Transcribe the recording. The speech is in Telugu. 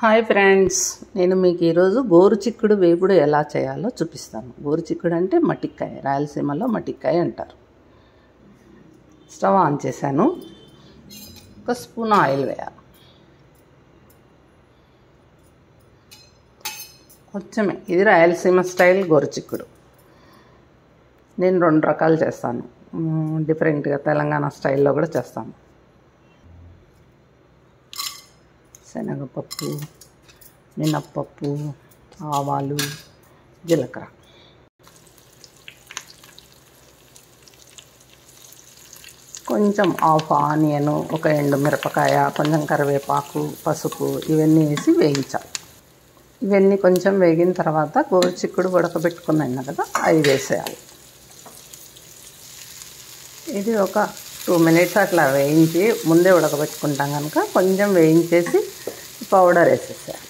హాయ్ ఫ్రెండ్స్, నేను మీకు ఈరోజు గోరుచిక్కుడు వేపుడు ఎలా చేయాలో చూపిస్తాను. గోరుచిక్కుడు అంటే మటిక్కాయ, రాయలసీమలో మటిక్కాయ అంటారు. స్టవ్ ఆన్ చేశాను. ఒక స్పూన్ ఆయిల్ వేయాలి. కొంచెమే. ఇది రాయలసీమ స్టైల్ గోరుచిక్కుడు. నేను 2 రకాలు చేస్తాను, డిఫరెంట్గా తెలంగాణ స్టైల్లో కూడా చేస్తాను. శనగపప్పు, మినప్పప్పు, ఆవాలు, జీలకర్ర, కొంచెం హాఫ్ ఆనియను, ఒక ఎండుమిరపకాయ, కొంచెం కరివేపాకు, పసుపు ఇవన్నీ వేసి వేయించాలి. ఇవన్నీ కొంచెం వేగిన తర్వాత గోరుచిక్కుడు ఉడకబెట్టుకున్నాను కదా, అవి వేసేయాలి. ఇది ఒక 2 మినిట్స్ అట్లా వేయించి, ముందే ఉడకబెట్టుకుంటాం కనుక కొంచెం వేయించేసి పౌడర్ వేసేసేయాలి.